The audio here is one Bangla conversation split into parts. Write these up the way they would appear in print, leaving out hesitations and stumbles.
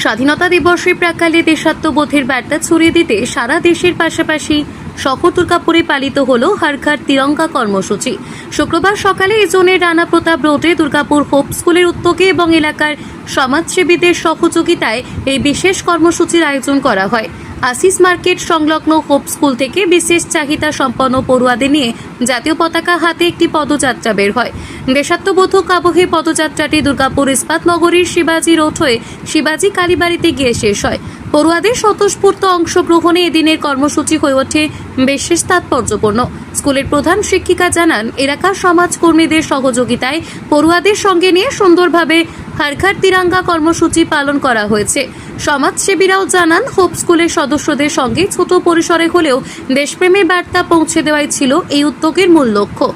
স্বাধীনতা দিবসের প্রাক্কালে দেশাত্মবোধের বার্তা ছড়িয়ে দিতে সারা দেশের পাশাপাশি শহর দুর্গাপুরে পালিত হল হর ঘর তিরঙ্গা কর্মসূচি। শুক্রবার সকালে এই জোনের রানা প্রতাপ রোডে দুর্গাপুর হোপ স্কুলের উদ্যোগে এবং এলাকার সমাজসেবীদের সহযোগিতায় এই বিশেষ কর্মসূচির আয়োজন করা হয়। আশিস মার্কেট সংলগ্ন হোপ স্কুল থেকে বিশেষ চাহিদা সম্পন্ন পড়ুয়াদের নিয়ে জাতীয় পতাকা হাতে একটি পদযাত্রা বের হয়। দেশাত্মবোধক আবহে পদযাত্রাটি দুর্গাপুর ইস্পাত নগরীর শিবাজি রোড হয়ে শিবাজি কালীবাড়িতে গিয়ে শেষ হয়। পড়ুয়াদের স্বতঃস্ফূর্ত অংশগ্রহণে এদিনের কর্মসূচি হয়ে ওঠে বিশেষ তাৎপর্যপূর্ণ। স্কুলের প্রধান শিক্ষিকা জানান, এলাকার সমাজকর্মীদের সহযোগিতায় পড়ুয়াদের সঙ্গে নিয়ে সুন্দরভাবে হর ঘর তিরঙ্গা কর্মসূচি পালন করা হয়েছে। সমাজসেবীরাও জানান, হোপ স্কুলের সদস্যদের সঙ্গে ছোট পরিসরে হলেও দেশপ্রেমের বার্তা পৌঁছে দেওয়াই ছিল এই উদ্যোগের মূল লক্ষ্য।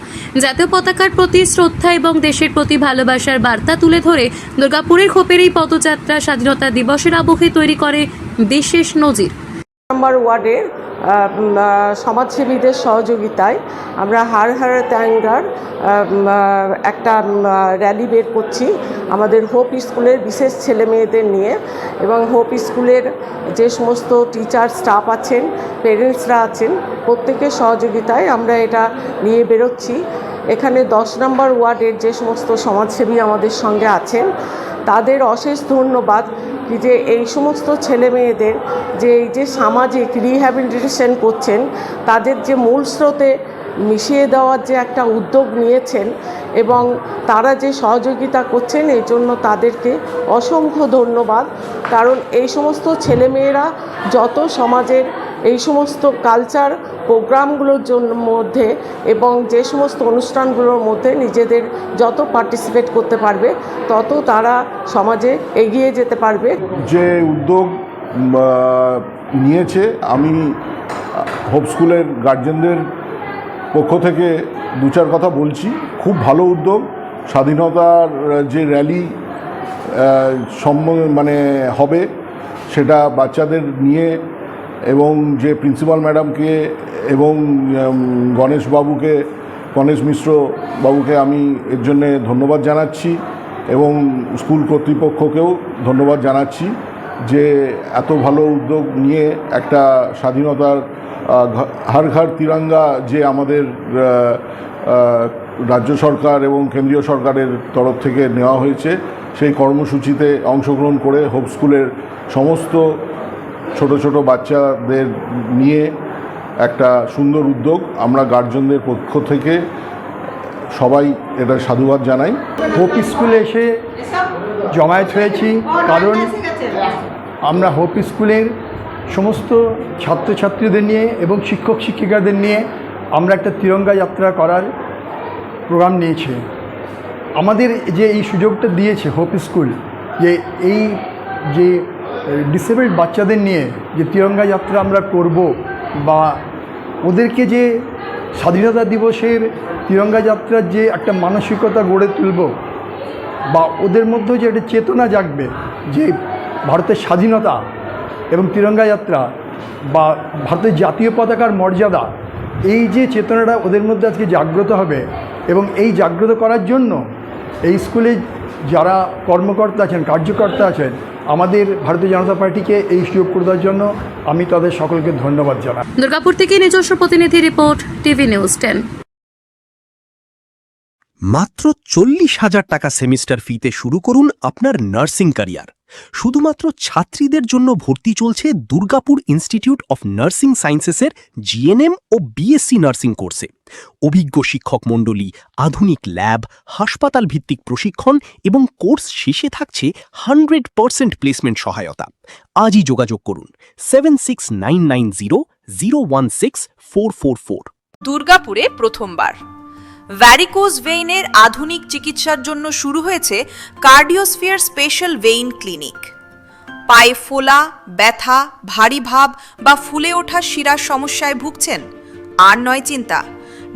জাতীয় পতাকার প্রতি শ্রদ্ধা এবং দেশের প্রতি ভালোবাসার বার্তা তুলে ধরে দুর্গাপুরের হোপের এই পদযাত্রা স্বাধীনতা দিবসের আবহে তৈরি করে বিশেষ নজির। নম্বর ওয়ার্ডের সমাজসেবীদের সহযোগিতায় আমরা হর ঘর তিরঙ্গার একটা র্যালি বের করছি আমাদের হোপ স্কুলের বিশেষ ছেলে মেয়েদের নিয়ে, এবং হোপ স্কুলের যে সমস্ত টিচার স্টাফ আছেন, পেরেন্টসরা আছেন, প্রত্যেকের সহযোগিতায় আমরা এটা নিয়ে বেরোচ্ছি। এখানে 10 নম্বর ওয়ার্ডের যে সমস্ত সমাজসেবী আমাদের সঙ্গে আছেন তাদের অশেষ ধন্যবাদ যে এই সমস্ত ছেলে মেয়েদের যে এই যে সামাজিক রিহ্যাবিলিটেশন করছেন, তাদের যে মূল স্রোতে মিশিয়ে দেওয়ার যে একটা উদ্যোগ নিয়েছেন এবং তারা যে সহযোগিতা করছেন, এই জন্য তাদেরকে অসংখ্য ধন্যবাদ। কারণ এই সমস্ত ছেলেমেয়েরা যত সমাজের এই সমস্ত কালচার প্রোগ্রামগুলোর জন্য মধ্যে এবং যে সমস্ত অনুষ্ঠানগুলোর মধ্যে নিজেদের যত পার্টিসিপেট করতে পারবে, তত তারা সমাজে এগিয়ে যেতে পারবে। যে উদ্যোগ নিয়েছে, আমি হোপ স্কুলের গার্জেনদের পক্ষ থেকে 2-4 কথা বলছি। খুব ভালো উদ্যোগ। স্বাধীনতার যে র্যালি মানে হবে, সেটা বাচ্চাদের নিয়ে এবং যে প্রিন্সিপাল ম্যাডামকে এবং গণেশ মিশ্র বাবুকে আমি এর জন্যে ধন্যবাদ জানাচ্ছি এবং স্কুল কর্তৃপক্ষকেও ধন্যবাদ জানাচ্ছি যে এত ভালো উদ্যোগ নিয়ে একটা স্বাধীনতার হর ঘর তিরঙ্গা যে আমাদের রাজ্য সরকার এবং কেন্দ্রীয় সরকারের তরফ থেকে নেওয়া হয়েছে, সেই কর্মসূচিতে অংশগ্রহণ করে হোপ স্কুলের সমস্ত ছোট ছোট বাচ্চাদের নিয়ে একটা সুন্দর উদ্যোগ। আমরা গার্জেনদের পক্ষ থেকে সবাই এটা সাধুবাদ জানাই। হোপ স্কুলে এসে জমায়েত হয়েছি কারণ আমরা হোপ স্কুলের সমস্ত ছাত্রছাত্রীদের নিয়ে এবং শিক্ষক শিক্ষিকাদের নিয়ে আমরা একটা তিরঙ্গা যাত্রা করার প্রোগ্রাম নিয়েছি। আমাদের যে এই সুযোগটা দিয়েছে হোপ স্কুল, যে এই যে ডিসেবলড বাচ্চাদের নিয়ে যে তিরঙ্গা যাত্রা আমরা করব, বা ওদেরকে যে স্বাধীনতা দিবসের তিরঙ্গা যাত্রার যে একটা মানসিকতা গড়ে তুলব, বা ওদের মধ্যে যে একটা চেতনা জাগবে যে ভারতের স্বাধীনতা এবং তিরঙ্গা যাত্রা বা ভারতের জাতীয় পতাকার মর্যাদা, এই যে চেতনাটা ওদের মধ্যে আজকে জাগ্রত হবে। এবং এই জাগ্রত করার জন্য এই স্কুলে যারা কর্মকর্তা আছেন, কার্যকর্তা আছেন, আমাদের ভারতীয় জনতা পার্টিকে এই সুযোগ করে দেওয়ার জন্য আমি তাদের সকলকে ধন্যবাদ জানাই। দুর্গাপুর থেকে নিজস্ব প্রতিনিধি রিপোর্ট, টিভি নিউজ 10। মাত্র 40,000 টাকা সেমিস্টার ফিতে শুরু করুন আপনার নার্সিং ক্যারিয়ার। শুধুমাত্র ছাত্রীদের জন্য ভর্তি চলছে দুর্গাপুর ইনস্টিটিউট অফ নার্সিং সায়েন্সেসের জিএনএম ও বিএসসি নার্সিং কোর্সে। অভিজ্ঞ শিক্ষক মণ্ডলী, আধুনিক ল্যাব, হাসপাতাল ভিত্তিক প্রশিক্ষণ এবং কোর্স শেষে থাকছে 100% প্লেসমেন্ট সহায়তা। আজই যোগাযোগ করুন 769900164444। দুর্গাপুরে প্রথমবার ভ্যারিকোজ ভেইনের আধুনিক চিকিৎসার জন্য শুরু হয়েছে কার্ডিওস্ফিয়ার স্পেশাল ভেইন ক্লিনিক। পায়ে ফোলা, ব্যথা, ভারী ভাব বা ফুলে ওঠা শিরার সমস্যায় ভুগছেন? আর নয় চিন্তা।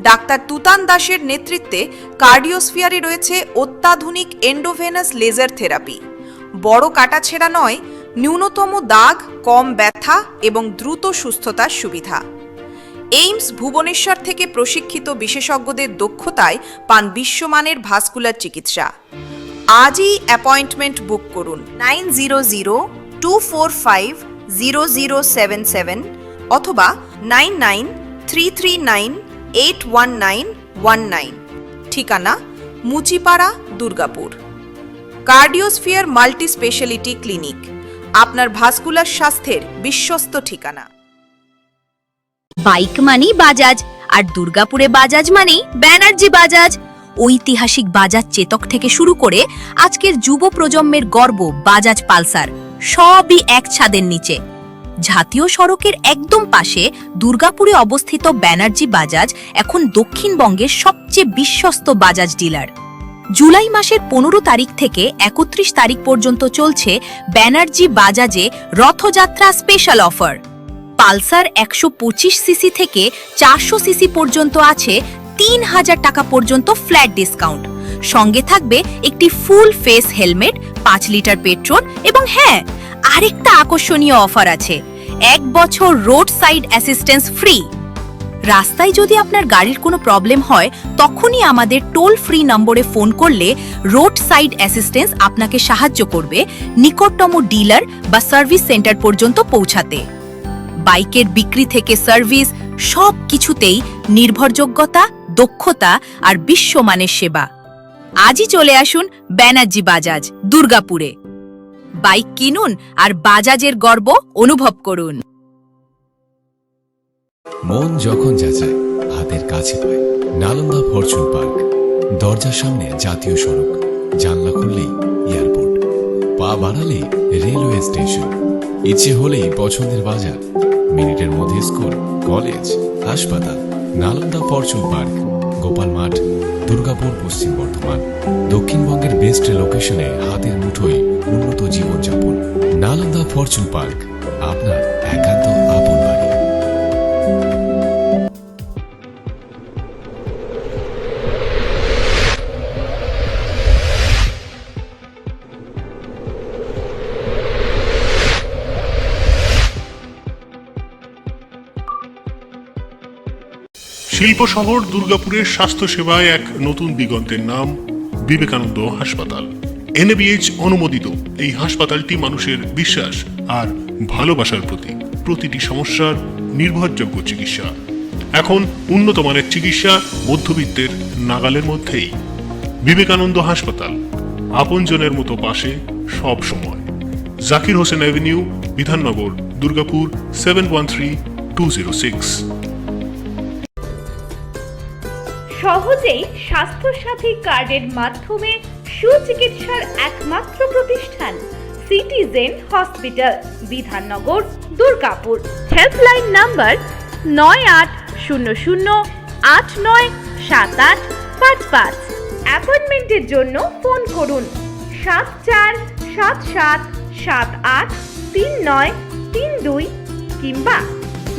ডাক্তার তুতান দাসের নেতৃত্বে কার্ডিওস্ফিয়ারে রয়েছে অত্যাধুনিক এন্ডোভেনাস লেজার থেরাপি। বড় কাটাছেঁড়া নয়, ন্যূনতম দাগ, কম ব্যথা এবং দ্রুত সুস্থতার সুবিধা। এইমস ভুবনেশ্বর থেকে প্রশিক্ষিত বিশেষজ্ঞদের দক্ষতায় পান বিশ্বমানের ভাস্কুলার চিকিৎসা। আজই অ্যাপয়েন্টমেন্ট বুক করুন 9002 24500077 অথবা 9933981919। ঠিকানা Muchipara, Durgapur. Cardiosphere multi speciality clinic, আপনার ভাস্কুলার স্বাস্থ্যের বিশ্বস্ত ঠিকানা। বাইক মানেই বাজাজ, আর দুর্গাপুরে বাজাজ মানেই ব্যানার্জি বাজাজ। ঐতিহাসিক বাজাজ চেতক থেকে শুরু করে আজকের যুব প্রজন্মের গর্ব বাজাজ পালসার, সবই এক ছাদের নিচে। জাতীয় সড়কের একদম পাশে দুর্গাপুরে অবস্থিত ব্যানার্জি বাজাজ এখন দক্ষিণবঙ্গের সবচেয়ে বিশ্বস্ত বাজাজ ডিলার। জুলাই মাসের 15 তারিখ থেকে 31 তারিখ পর্যন্ত চলছে ব্যানার্জি বাজাজে Rathyatra special offer. Pulsar 125 CC থেকে 400 সিসি পর্যন্ত আছে 3000 টাকা পর্যন্ত ফ্ল্যাট ডিসকাউন্ট। সঙ্গে থাকবে একটি full face helmet, 5 litre petrol এবং হ্যাঁ, আরেকটা আকর্ষণীয় অফার আছে, 1 বছর রোড সাইড অ্যাসিস্ট্যান্স ফ্রি। রাস্তায় যদি আপনার গাড়ির কোনো প্রবলেম হয়, তখনই আমাদের টোল ফ্রি নম্বরে ফোন করলে রোড সাইড অ্যাসিস্ট্যান্স আপনাকে সাহায্য করবে নিকটতম ডিলার বা সার্ভিস সেন্টার পর্যন্ত পৌঁছাতে। বাইকের বিক্রি থেকে সার্ভিস, সব কিছুতেই নির্ভরযোগ্যতা, দক্ষতা আর বিশ্বমানের সেবা। আজই চলে আসুন ব্যানার্জি বাজাজ, দুর্গাপুরে। বাইক কিনুন আর বাজাজের গর্ব অনুভব করুন। মন যখন যাচায় হাতের কাছে পায়, নালন্দা ফরচুন পার্ক। দরজার সামনে জাতীয় সড়ক, জানলা খুললেই এয়ারপোর্ট, পা বাড়ালেই রেলওয়ে স্টেশন, ইচ্ছে হলেই পছন্দের বাজার, মিনিটের মধ্যে স্কুল, কলেজ, হাসপাতাল। নালন্দা ফরচুন পার্ক, গোপাল মাঠ, দুর্গাপুর, পশ্চিম বর্ধমান। দক্ষিণবঙ্গের বেস্ট লোকেশনে হাতের মুঠোয় উন্নত জীবনযাপন। নালন্দা ফরচুন পার্ক, আপনার একান্ত আপন বাড়ি। শিল্প শহর দুর্গাপুরের স্বাস্থ্যসেবায় এক নতুন দিগন্তের নাম বিবেকানন্দ হাসপাতাল। NABH অনুমোদিত এই হাসপাতালটি মানুষের বিশ্বাস আর ভালোবাসার প্রতীক। প্রতিটি সমস্যার নির্ভরযোগ্য চিকিৎসা। এখন উন্নত মানের চিকিৎসা মধ্যবিত্তের নাগালের মধ্যেই। বিবেকানন্দ হাসপাতাল, আপনজনের মতো পাশে সব সময়। জাকির হোসেন অ্যাভিনিউ, বিধাননগর, দুর্গাপুর 713206। সহজেই স্বাস্থ্যসাথী কার্ডের মাধ্যমে সুচিকিৎসার একমাত্র প্রতিষ্ঠান citizen hospital, Bidhannagar, Durgapur. Helpline number 9800897855। অ্যাপয়েন্টমেন্টের জন্য ফোন করুন 7477783932 কিংবা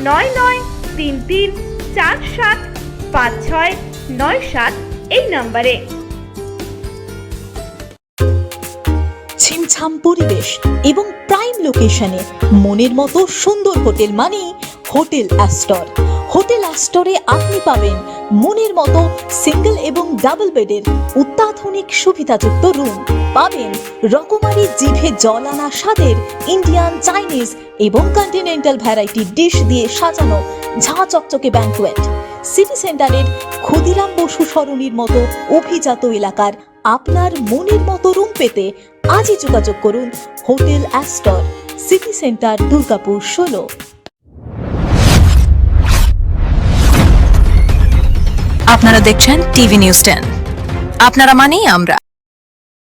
9933475697 এই নম্বরে। ছিমছাম পরিবেশ এবং প্রাইম লোকেশনে মনের মতো সুন্দর হোটেল মানেই হোটেল অ্যাস্টর। হোটেল অ্যাস্টরে আপনি পাবেন মনের মতো সিঙ্গেল এবং ডাবল বেডের অত্যাধুনিক সুবিধাযুক্ত রুম, পাবেন রকমারি জিভে জল আনা স্বাদের ইন্ডিয়ান, চাইনিজ এবং কন্টিনেন্টাল ভ্যারাইটি ডিশ দিয়ে সাজানো ঝাঁ চকচকে ব্যাংকুয়েট। সিটি সেন্টারের ক্ষুদিরাম বসু সরণির মতো অভিজাত এলাকার আপনার মনের মতো রুম পেতে আজই যোগাযোগ করুন hotel Astor, city centre, Durgapur 16। আপনারা দেখছেন টিভি নিউজ 10। আপনারা মানেই আমরা।